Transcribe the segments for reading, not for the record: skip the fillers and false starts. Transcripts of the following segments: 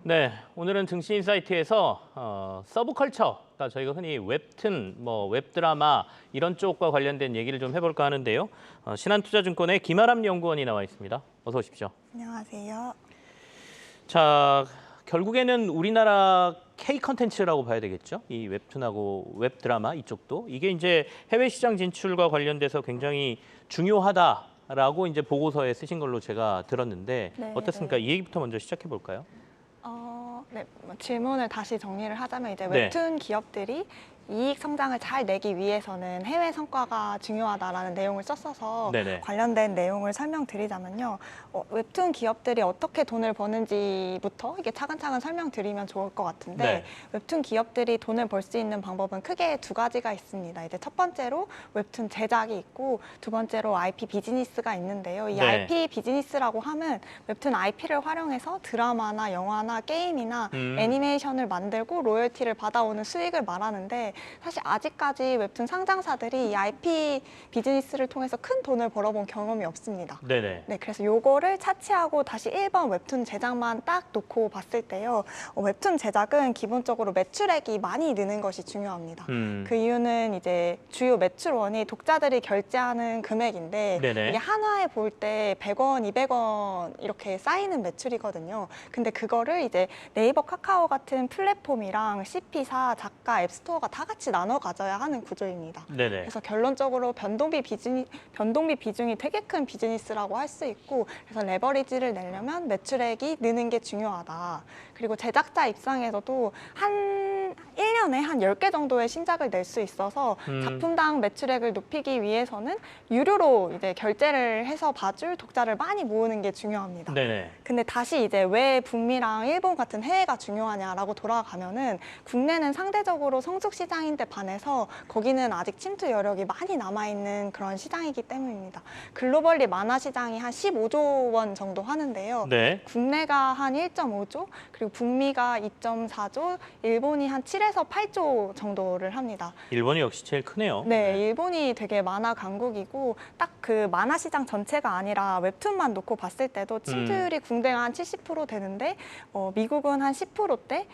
네, 오늘은 증시인사이트에서 서브컬처, 그러니까 저희가 흔히 웹툰, 웹드라마 이런 쪽과 관련된 얘기를 좀 해볼까 하는데요. 신한투자증권의 김아람 연구원이 나와 있습니다. 어서 오십시오. 안녕하세요. 자, 결국에는 우리나라 K 컨텐츠라고 봐야 되겠죠. 이 웹툰하고 웹드라마 이쪽도 이게 이제 해외 시장 진출과 관련돼서 굉장히 중요하다라고 이제 보고서에 쓰신 걸로 제가 들었는데 네, 어떻습니까? 네. 이 얘기부터 먼저 시작해 볼까요? 네, 질문을 다시 정리를 하자면 이제 네. 웹툰 기업들이 이익 성장을 잘 내기 위해서는 해외 성과가 중요하다라는 내용을 썼어서 네네. 관련된 내용을 설명드리자면요. 웹툰 기업들이 어떻게 돈을 버는지부터 이게 차근차근 설명드리면 좋을 것 같은데 네. 웹툰 기업들이 돈을 벌 수 있는 방법은 크게 두 가지가 있습니다. 이제 첫 번째로 웹툰 제작이 있고 두 번째로 IP 비즈니스가 있는데요. 이 네. IP 비즈니스라고 하면 웹툰 IP를 활용해서 드라마나 영화나 게임이나 애니메이션을 만들고 로열티를 받아오는 수익을 말하는데 사실 아직까지 웹툰 상장사들이 이 IP 비즈니스를 통해서 큰 돈을 벌어본 경험이 없습니다. 네네. 네, 그래서 요거를 차치하고 다시 1번 웹툰 제작만 딱 놓고 봤을 때요. 웹툰 제작은 기본적으로 매출액이 많이 느는 것이 중요합니다. 그 이유는 이제 주요 매출원이 독자들이 결제하는 금액인데 네네. 이게 한화에 볼 때 100원, 200원 이렇게 쌓이는 매출이거든요. 근데 그거를 이제 네이버, 카카오 같은 플랫폼이랑 CP사, 작가, 앱스토어가 다 같이 나눠 가져야 하는 구조입니다. 네네. 그래서 결론적으로 변동비 비중이 되게 큰 비즈니스라고 할 수 있고, 그래서 레버리지를 내려면 매출액이 느는 게 중요하다. 그리고 제작자 입장에서도 한 1년에 한 10개 정도의 신작을 낼 수 있어서 작품당 매출액을 높이기 위해서는 유료로 이제 결제를 해서 봐줄 독자를 많이 모으는 게 중요합니다. 네네. 근데 다시 이제 왜 북미랑 일본 같은 해외가 중요하냐라고 돌아가면은 국내는 상대적으로 성숙 시장인데 반해서 거기는 아직 침투 여력이 많이 남아있는 그런 시장이기 때문입니다. 글로벌리 만화 시장이 한 15조 원 정도 하는데요. 네. 국내가 한 1.5조, 그리고 북미가 2.4조, 일본이 한 7에서 8조 정도를 합니다. 일본이 역시 제일 크네요. 네, 일본이 되게 만화 강국이고 딱 그 만화 시장 전체가 아니라 웹툰만 놓고 봤을 때도 침투율이 국내가 한 70% 되는데 미국은 한 10%대,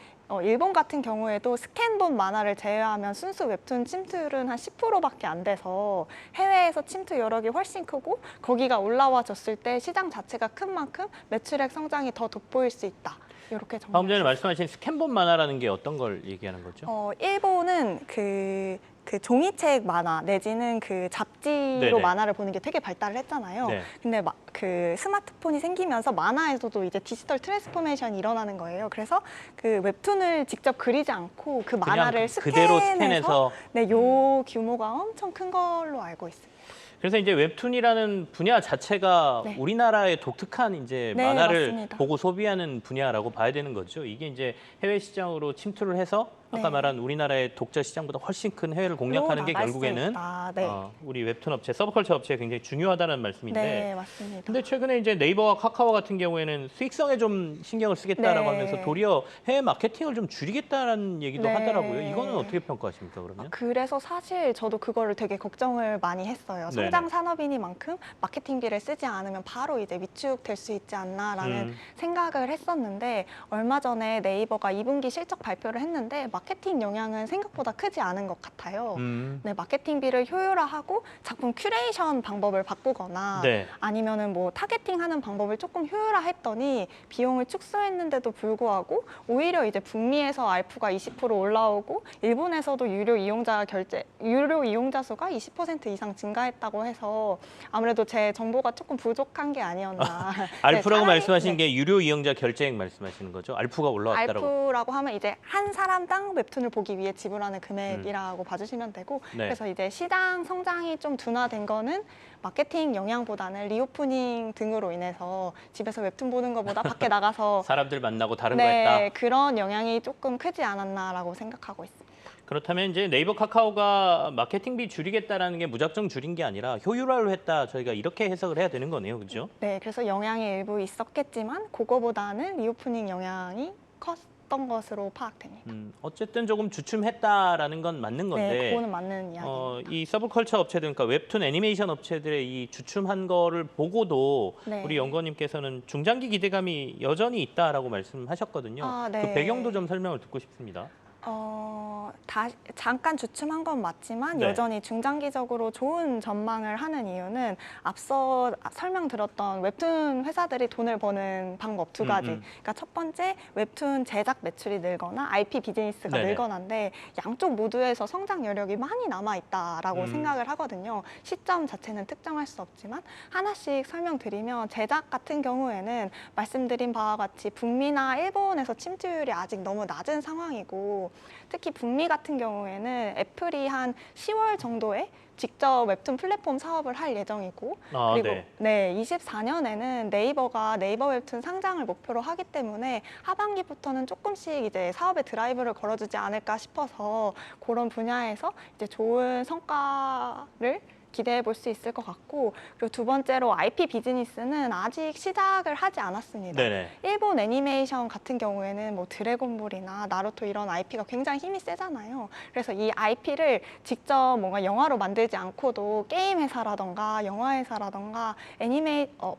일본 같은 경우에도 스캔본 만화를 제외하면 순수 웹툰 침투율은 한 10%밖에 안 돼서 해외에서 침투 여력이 훨씬 크고 거기가 올라와 줬을 때 시장 자체가 큰 만큼 매출액 성장이 더 돋보일 수 있다. 이렇게 정리했습니다. 방금 전에 말씀하신 스캔본 만화라는 게 어떤 걸 얘기하는 거죠? 일본은 그 종이책 만화 내지는 그 잡지로 네네. 만화를 보는 게 되게 발달을 했잖아요. 네. 근데 그 스마트폰이 생기면서 만화에서도 이제 디지털 트랜스포메이션이 일어나는 거예요. 그래서 그 웹툰을 직접 그리지 않고 그 만화를 그대로 스캔해서 스캔해서 네, 요 규모가 엄청 큰 걸로 알고 있습니다. 그래서 이제 웹툰이라는 분야 자체가 네. 우리나라의 독특한 이제 네, 만화를 맞습니다. 보고 소비하는 분야라고 봐야 되는 거죠. 이게 이제 해외 시장으로 침투를 해서 아까 네. 말한 우리나라의 독자 시장보다 훨씬 큰 해외를 공략하는 게 나갈 수 결국에는 있다. 네. 우리 웹툰 업체, 서브컬처 업체에 굉장히 중요하다는 말씀인데 네, 맞습니다. 근데 최근에 이제 네이버와 카카오 같은 경우에는 수익성에 좀 신경을 쓰겠다라고 네. 하면서 도리어 해외 마케팅을 좀 줄이겠다는 얘기도 네. 하더라고요. 이거는 어떻게 평가하십니까, 그러면? 그래서 사실 저도 그거를 되게 걱정을 많이 했어요. 성장 네네. 산업이니만큼 마케팅비를 쓰지 않으면 바로 이제 위축될 수 있지 않나라는 생각을 했었는데 얼마 전에 네이버가 2분기 실적 발표를 했는데 마케팅 영향은 생각보다 크지 않은 것 같아요. 네, 마케팅비를 효율화하고 작품 큐레이션 방법을 바꾸거나 네. 아니면은 뭐 타겟팅하는 방법을 조금 효율화했더니 비용을 축소했는데도 불구하고 오히려 이제 북미에서 알프가 20% 올라오고 일본에서도 유료 이용자 수가 20% 이상 증가했다고 해서 아무래도 제 정보가 조금 부족한 게 아니었나. 알프라고 차라리- 말씀하신 네. 게 유료 이용자 결제액 말씀하시는 거죠? 알프가 올라왔다라고. 알프라고 하면 이제 한 사람당 웹툰을 보기 위해 지불하는 금액이라고 봐주시면 되고 네. 그래서 이제 시장 성장이 좀 둔화된 거는 마케팅 영향보다는 리오프닝 등으로 인해서 집에서 웹툰 보는 것보다 밖에 나가서 사람들 만나고 다른 거 네, 했다. 그런 영향이 조금 크지 않았나라고 생각하고 있습니다. 그렇다면 이제 네이버 카카오가 마케팅비 줄이겠다라는 게 무작정 줄인 게 아니라 효율화를 했다. 저희가 이렇게 해석을 해야 되는 거네요. 그렇죠? 네, 그래서 영향이 일부 있었겠지만 그거보다는 리오프닝 영향이 났던 것으로 파악됩니다. 어쨌든 조금 주춤했다라는 건 맞는 건데 네, 그거는 맞는 이야기입니다. 이 서브컬처 업체들, 그러니까 웹툰 애니메이션 업체들의 이 주춤한 거를 보고도 네. 우리 연구원님께서는 중장기 기대감이 여전히 있다라고 말씀하셨거든요. 아, 그 네. 배경도 좀 설명을 듣고 싶습니다. 잠깐 주춤한 건 맞지만 네. 여전히 중장기적으로 좋은 전망을 하는 이유는 앞서 설명드렸던 웹툰 회사들이 돈을 버는 방법 두 가지. 그러니까 첫 번째, 웹툰 제작 매출이 늘거나 IP 비즈니스가 네네. 늘거나인데 양쪽 모두에서 성장 여력이 많이 남아있다라고 생각을 하거든요. 시점 자체는 특정할 수 없지만 하나씩 설명드리면 제작 같은 경우에는 말씀드린 바와 같이 북미나 일본에서 침투율이 아직 너무 낮은 상황이고 특히 북미 같은 경우에는 애플이 한 10월 정도에 직접 웹툰 플랫폼 사업을 할 예정이고 그리고 네, 24년에는 네이버가 네이버 웹툰 상장을 목표로 하기 때문에 하반기부터는 조금씩 이제 사업에 드라이브를 걸어주지 않을까 싶어서 그런 분야에서 이제 좋은 성과를 기대해 볼 수 있을 것 같고 그리고 두 번째로 IP 비즈니스는 아직 시작을 하지 않았습니다. 네네. 일본 애니메이션 같은 경우에는 뭐 드래곤볼이나 나루토 이런 IP가 굉장히 힘이 세잖아요. 그래서 이 IP를 직접 뭔가 영화로 만들지 않고도 게임 회사라던가 영화 회사라던가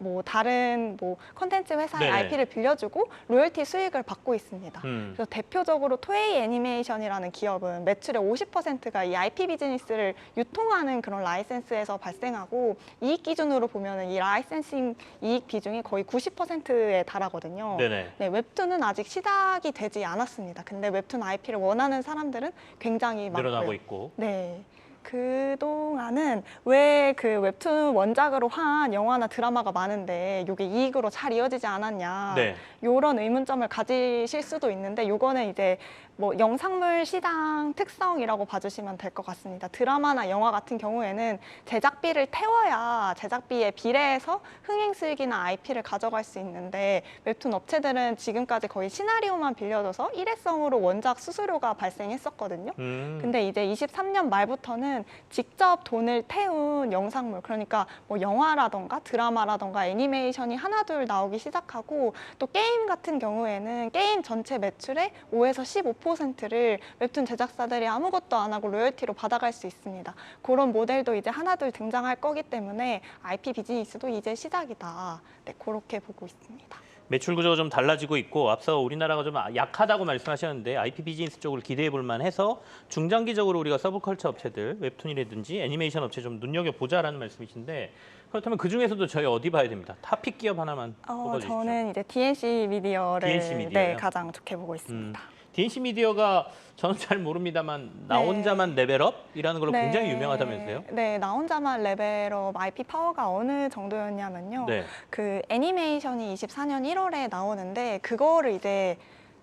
뭐 다른 뭐 콘텐츠 회사의 네네. IP를 빌려주고 로열티 수익을 받고 있습니다. 그래서 대표적으로 토에이 애니메이션이라는 기업은 매출의 50%가 이 IP 비즈니스를 유통하는 그런 라이센스에서 발생하고 이익 기준으로 보면 이 라이센싱 이익 비중이 거의 90%에 달하거든요. 네네. 네, 웹툰은 아직 시작이 되지 않았습니다. 근데 웹툰 IP를 원하는 사람들은 굉장히 많고요. 늘어나고 있고. 네. 그동안은 왜 그 웹툰 원작으로 한 영화나 드라마가 많은데 이게 이익으로 잘 이어지지 않았냐 네. 이런 의문점을 가지실 수도 있는데 이거는 이제 뭐 영상물 시장 특성이라고 봐주시면 될 것 같습니다. 드라마나 영화 같은 경우에는 제작비를 태워야 제작비에 비례해서 흥행 수익이나 IP를 가져갈 수 있는데 웹툰 업체들은 지금까지 거의 시나리오만 빌려줘서 일회성으로 원작 수수료가 발생했었거든요. 근데 이제 23년 말부터는 직접 돈을 태운 영상물, 그러니까 뭐 영화라던가 드라마라던가 애니메이션이 하나둘 나오기 시작하고 또 게임 같은 경우에는 게임 전체 매출의 5에서 15%를 웹툰 제작사들이 아무것도 안 하고 로열티로 받아갈 수 있습니다. 그런 모델도 이제 하나둘 등장할 거기 때문에 IP 비즈니스도 이제 시작이다. 네, 그렇게 보고 있습니다. 매출 구조가 좀 달라지고 있고 앞서 우리나라가 좀 약하다고 말씀하셨는데 IP 비즈니스 쪽을 기대해 볼 만해서 중장기적으로 우리가 서브컬처 업체들, 웹툰이라든지 애니메이션 업체 좀 눈여겨보자라는 말씀이신데 그렇다면 그중에서도 저희 어디 봐야 됩니다. 탑픽 기업 하나만 꼽아주십시오. 저는 이제 DNC 미디어를 DNC 미디어요? 네, 가장 좋게 보고 있습니다. DNC 미디어가 저는 잘 모릅니다만 나 혼자만 레벨업이라는 걸로 굉장히 유명하다면서요? 네, 나 혼자만 레벨업 IP 파워가 어느 정도였냐면요. 네. 그 애니메이션이 24년 1월에 나오는데 그거를 이제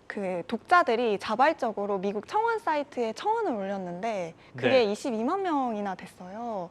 그 독자들이 자발적으로 미국 청원 사이트에 청원을 올렸는데 그게 22만 명이나 됐어요.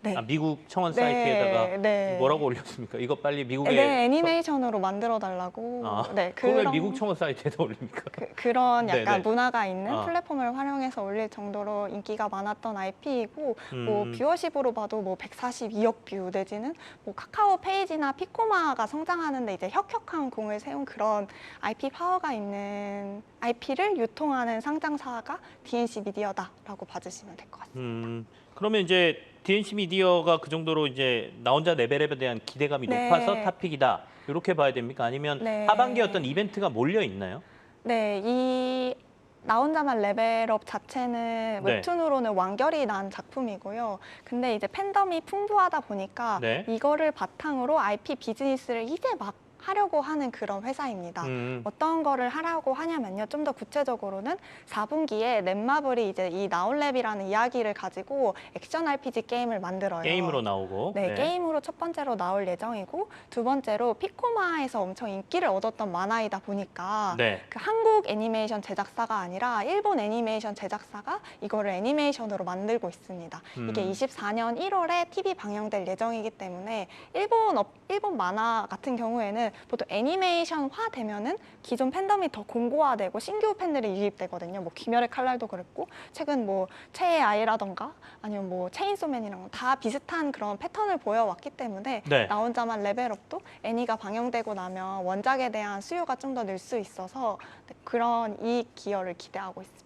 네. 아, 미국 청원 사이트에다가 네. 뭐라고 올렸습니까? 이거 빨리 미국에 네, 애니메이션으로 만들어 달라고. 네, 그걸 왜 미국 청원 사이트에다 올립니까? 그런 약간 네네. 문화가 있는 플랫폼을 활용해서 올릴 정도로 인기가 많았던 IP이고 뭐 뷰어십으로 봐도 뭐 142억 뷰 내지는 뭐 카카오 페이지나 피코마가 성장하는데 이제 혁혁한 공을 세운 그런 IP 파워가 있는 IP를 유통하는 상장사가 DNC 미디어다라고 봐주시면 될 것 같습니다. 그러면 이제 DNC 미디어가 그 정도로 이제 나 혼자 레벨업에 대한 기대감이 높아서 탑픽이다. 이렇게 봐야 됩니까? 아니면 하반기 어떤 이벤트가 몰려 있나요? 네, 이 나 혼자만 레벨업 자체는 웹툰으로는 완결이 난 작품이고요. 근데 이제 팬덤이 풍부하다 보니까 이거를 바탕으로 IP 비즈니스를 이제 막 하려고 하는 그런 회사입니다. 어떤 거를 하려고 하냐면요. 좀 더 구체적으로는 4분기에 넷마블이 이제 이 나온랩이라는 이야기를 가지고 액션 RPG 게임을 만들어요. 게임으로 나오고. 네, 게임으로 첫 번째로 나올 예정이고 두 번째로 피코마에서 엄청 인기를 얻었던 만화이다 보니까 그 한국 애니메이션 제작사가 아니라 일본 애니메이션 제작사가 이거를 애니메이션으로 만들고 있습니다. 이게 24년 1월에 TV 방영될 예정이기 때문에 일본 만화 같은 경우에는 보통 애니메이션화 되면은 기존 팬덤이 더 공고화되고 신규 팬들이 유입되거든요. 뭐 귀멸의 칼날도 그랬고 최근 뭐 최애 아이라던가 아니면 뭐 체인소맨이랑 다 비슷한 그런 패턴을 보여왔기 때문에 네. 나 혼자만 레벨업도 애니가 방영되고 나면 원작에 대한 수요가 좀 더 늘 수 있어서 그런 이익 기여를 기대하고 있습니다.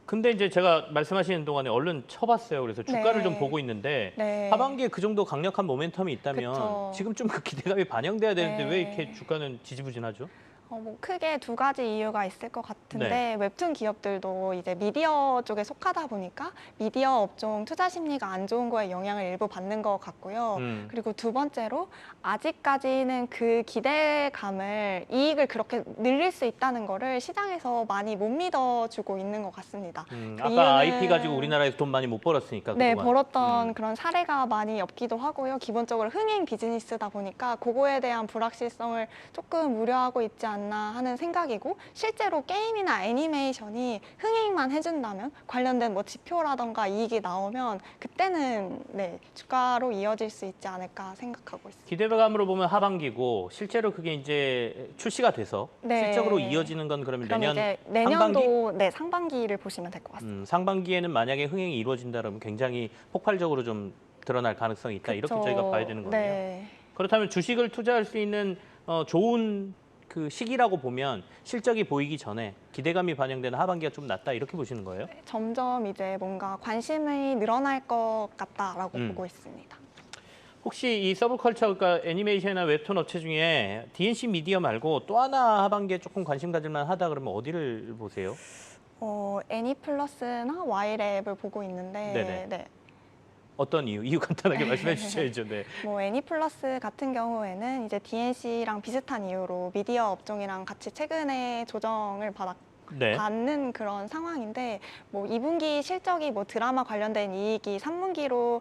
근데 이제 제가 말씀하시는 동안에 얼른 쳐봤어요. 그래서 주가를 네. 좀 보고 있는데 네. 하반기에 그 정도 강력한 모멘텀이 있다면 그쵸. 지금 좀 그 기대감이 반영돼야 되는데 네. 왜 이렇게 주가는 지지부진하죠? 뭐 크게 두 가지 이유가 있을 것 같은데 네. 웹툰 기업들도 이제 미디어 쪽에 속하다 보니까 미디어 업종 투자 심리가 안 좋은 거에 영향을 일부 받는 것 같고요. 그리고 두 번째로 아직까지는 그 기대감을 이익을 그렇게 늘릴 수 있다는 거를 시장에서 많이 못 믿어주고 있는 것 같습니다. 그 아까 이유는 IP 가지고 우리나라에서 돈 많이 못 벌었으니까 네, 그동안. 벌었던 그런 사례가 많이 없기도 하고요. 기본적으로 흥행 비즈니스다 보니까 그거에 대한 불확실성을 조금 우려하고 있지 않나 하는 생각이고 실제로 게임이나 애니메이션이 흥행만 해준다면 관련된 뭐 지표라던가 이익이 나오면 그때는 네, 주가로 이어질 수 있지 않을까 생각하고 있습니다. 기대감으로 보면 하반기고 실제로 그게 이제 출시가 돼서 네. 실적으로 이어지는 건 그러면 그럼 내년 이제 상반기? 내년도 네, 상반기를 보시면 될 것 같습니다. 상반기에는 만약에 흥행이 이루어진다면 굉장히 폭발적으로 좀 드러날 가능성이 있다. 이렇게 그쵸. 저희가 봐야 되는 거네요. 네. 그렇다면 주식을 투자할 수 있는 좋은 그 시기라고 보면 실적이 보이기 전에 기대감이 반영되는 하반기가 좀 낫다 이렇게 보시는 거예요? 점점 이제 뭔가 관심이 늘어날 것 같다라고 음. 보고 있습니다. 혹시 이 서브컬처, 그러니까 애니메이션이나 웹툰 업체 중에 D&C 미디어 말고 또 하나 하반기에 조금 관심 가질만 하다 그러면 어디를 보세요? 애니플러스나 Y랩을 보고 있는데 네네. 네. 어떤 이유? 이유 간단하게 말씀해 주셔야죠. 네. 뭐 애니플러스 같은 경우에는 이제 DNC랑 비슷한 이유로 미디어 업종이랑 같이 최근에 조정을 네. 받는 그런 상황인데 뭐 2분기 실적이 뭐 드라마 관련된 이익이 3분기로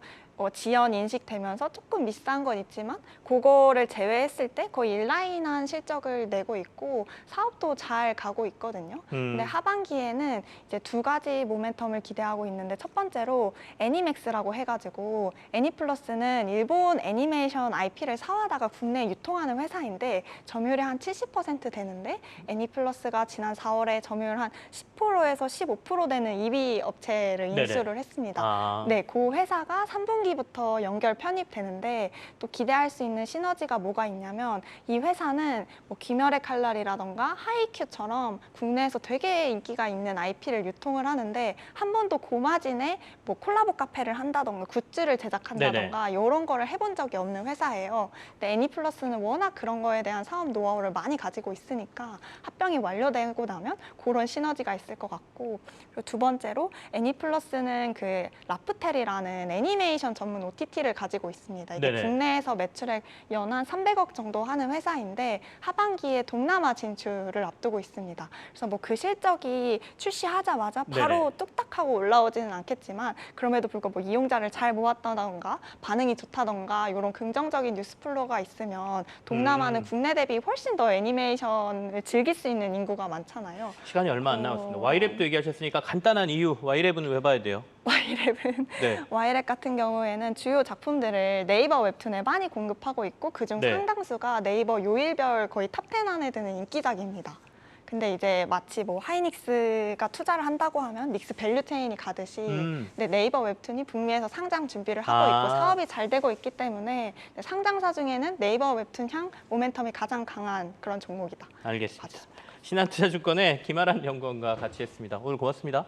지연 인식되면서 조금 미스한 건 있지만 그거를 제외했을 때 거의 인라인한 실적을 내고 있고 사업도 잘 가고 있거든요. 근데 하반기에는 이제 두 가지 모멘텀을 기대하고 있는데 첫 번째로 애니맥스라고 해가지고 애니플러스는 일본 애니메이션 IP를 사와다가 국내에 유통하는 회사인데 점유율이 한 70% 되는데 애니플러스가 지난 4월에 점유율 한 10%에서 15% 되는 2위 업체를 인수를 했습니다. 아. 네, 그 회사가 3분기부터 연결 편입되는데 또 기대할 수 있는 시너지가 뭐가 있냐면 이 회사는 뭐 귀멸의 칼날이라던가 하이큐처럼 국내에서 되게 인기가 있는 IP를 유통을 하는데 한 번도 고마진에 뭐 콜라보 카페를 한다던가 굿즈를 제작한다던가 이런 거를 해본 적이 없는 회사예요. 근데 애니플러스는 워낙 그런 거에 대한 사업 노하우를 많이 가지고 있으니까 합병이 완료되고 나면 그런 시너지가 있을 것 같고 그리고 두 번째로 애니플러스는 그 라프텔이라는 애니메이션 전문 OTT를 가지고 있습니다. 이게 네네. 국내에서 매출액 연한 300억 정도 하는 회사인데 하반기에 동남아 진출을 앞두고 있습니다. 그래서 뭐 그 실적이 출시하자마자 바로 네네. 뚝딱 하고 올라오지는 않겠지만 그럼에도 불구하고 뭐 이용자를 잘 모았다던가 반응이 좋다던가 이런 긍정적인 뉴스 플로우가 있으면 동남아는 국내 대비 훨씬 더 애니메이션을 즐길 수 있는 인구가 많잖아요. 시간이 얼마 안 남았습니다. Y랩도 얘기하셨으니까 간단한 이유, Y랩은 왜 봐야 돼요? Y랩은 네. Y랩 같은 경우에는 주요 작품들을 네이버 웹툰에 많이 공급하고 있고 그중 네. 상당수가 네이버 요일별 거의 탑10 안에 드는 인기작입니다. 근데 이제 마치 뭐 하이닉스가 투자를 한다고 하면 닉스 밸류체인이 가듯이 근데 네이버 웹툰이 북미에서 상장 준비를 하고 있고 사업이 잘 되고 있기 때문에 상장사 중에는 네이버 웹툰 향 모멘텀이 가장 강한 그런 종목이다. 알겠습니다. 봐주시면 신한투자증권의 김아란 연구원과 같이 했습니다. 오늘 고맙습니다.